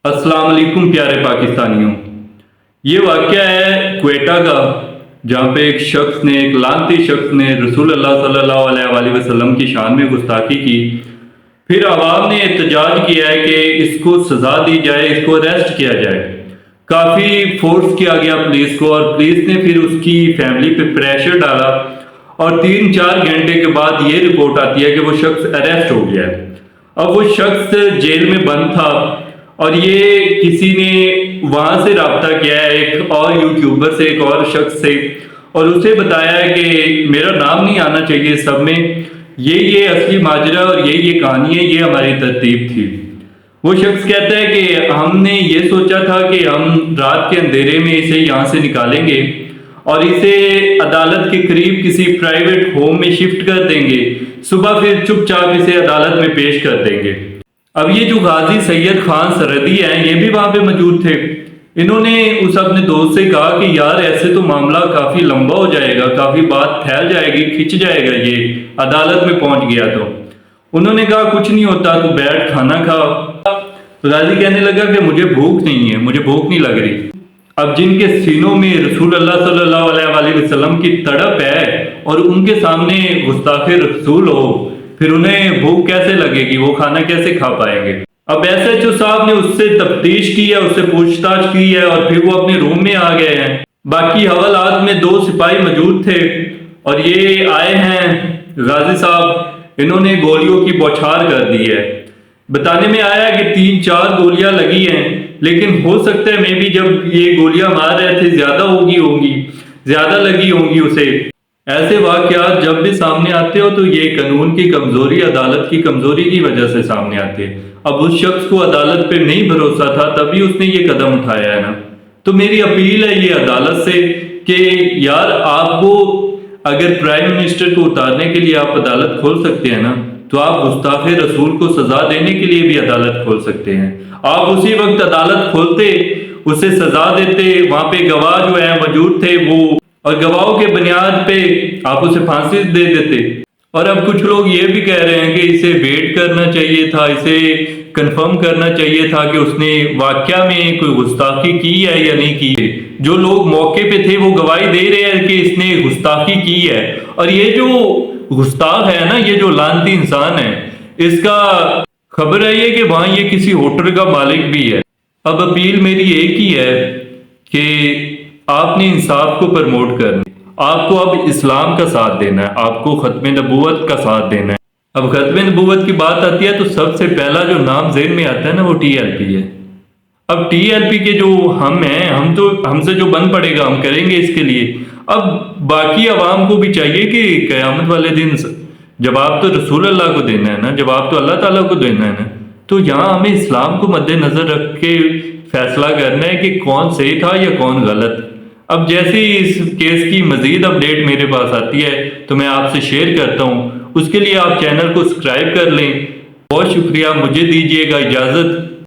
अस्सलाम वालेकुम प्यारे पाकिस्तानियों। ये वाक़या है क्वेटा का, जहाँ पे एक शख्स ने, एक लानती शख्स ने रसूल अल्लाह सल्लल्लाहु अलैहि वसल्लम की शान में गुस्ताखी की। फिर आवाम ने एहतजाज किया है कि इसको सज़ा दी जाए, इसको अरेस्ट किया जाए। काफ़ी फोर्स किया गया पुलिस को, और पुलिस ने फिर उसकी फैमिली पे प्रेशर डाला, और 3-4 घंटे के बाद ये रिपोर्ट आती है कि वो शख्स अरेस्ट हो गया है। अब वो शख्स जेल में बंद था, और ये किसी ने वहां से राब्ता किया है एक और यूट्यूबर से, एक और शख्स से, और उसे बताया है कि मेरा नाम नहीं आना चाहिए सब में, ये असली माजरा और ये कहानी है, ये हमारी तरतीब थी। वो शख्स कहता है कि हमने ये सोचा था कि हम रात के अंधेरे में इसे यहाँ से निकालेंगे और इसे अदालत के करीब किसी प्राइवेट होम में शिफ्ट कर देंगे, सुबह फिर चुपचाप इसे अदालत में पेश कर देंगे। अब ये जो गाजी सैयद खान सरहदी हैं, ये भी वहां पे मौजूद थे। इन्होंने उस अपने दोस्त से कहा कि यार ऐसे तो मामला काफी लंबा हो जाएगा, काफी बात फैल जाएगी, खिंच जाएगा, ये अदालत में पहुंच गया तो। उन्होंने कहा कुछ नहीं होता, तू बैठ खाना खा। गाजी कहने लगा कि मुझे भूख नहीं है, मुझे भूख नहीं लग रही। अब जिनके सीनों में रसूल अल्लाह सल्लल्लाहु अलैहि वसल्लम की तड़प है और उनके सामने गुस्ताखे रसूल हो, फिर उन्हें भूख कैसे लगेगी, वो खाना कैसे खा पाएंगे। अब SHO साहब ने उससे तफ्तीश की है, उससे पूछताछ की है, और फिर वो अपने रूम में आ गए हैं। बाकी हवालात में 2 सिपाही मौजूद थे, और ये आए हैं गाजी साहब, इन्होंने गोलियों की बौछार कर दी है। बताने में आया कि 3-4 गोलियां लगी हैं, लेकिन हो सकता है मे भी जब ये गोलियां मार रहे थे ज्यादा लगी होंगी उसे। ऐसे वाकयात जब भी सामने आते हो तो ये कानून की कमजोरी, अदालत की कमजोरी की वजह से सामने आते हैं। अब उस शख्स को अदालत पे नहीं भरोसा था, तभी उसने ये कदम उठाया है ना। तो मेरी अपील है ये अदालत से कि यार, आपको अगर प्राइम मिनिस्टर को उतारने के लिए आप अदालत खोल सकते हैं ना, तो आप गुस्ताखे रसूल को सजा देने के लिए भी अदालत खोल सकते हैं। आप उसी वक्त अदालत खोलते, उसे सजा देते, वहां पे गवाह जो है मौजूद थे वो, और गवाहों के बुनियाद पे आप उसे फांसी दे देते। और अब कुछ लोग ये भी कह रहे हैं कि इसे वेट करना चाहिए था, इसे कंफर्म करना चाहिए था कि उसने वाकया में कोई गुस्ताखी की है या नहीं की है। जो लोग मौके पे थे वो गवाही दे रहे हैं कि इसने गुस्ताखी की है, और ये जो गुस्ताख है ना, ये जो लानती इंसान है, इसका खबर है ये कि वहां ये किसी होटल का मालिक भी है। अब अपील मेरी एक ही है कि आपने इंसाफ को प्रमोट करना, आपको अब इस्लाम का साथ देना है, आपको खत्म नबूवत का साथ देना है। अब खत्म नबूवत की बात आती है तो सबसे पहला जो नाम ज़हन में आता है ना, वो TLP है। अब TLP के जो हम हैं, हम तो, हमसे जो बन पड़ेगा हम करेंगे इसके लिए। अब बाकी अवाम को भी चाहिए कि क़यामत वाले दिन जवाब तो रसूल अल्लाह को देना है ना, जवाब तो अल्लाह ताला को देना है ना। तो यहाँ हमें इस्लाम को मद्देनजर रख के फैसला करना है कि कौन सही था या कौन गलत। अब जैसे ही इस केस की मजीद अपडेट मेरे पास आती है तो मैं आपसे शेयर करता हूँ। उसके लिए आप चैनल को सब्सक्राइब कर लें। बहुत शुक्रिया, मुझे दीजिएगा इजाज़त।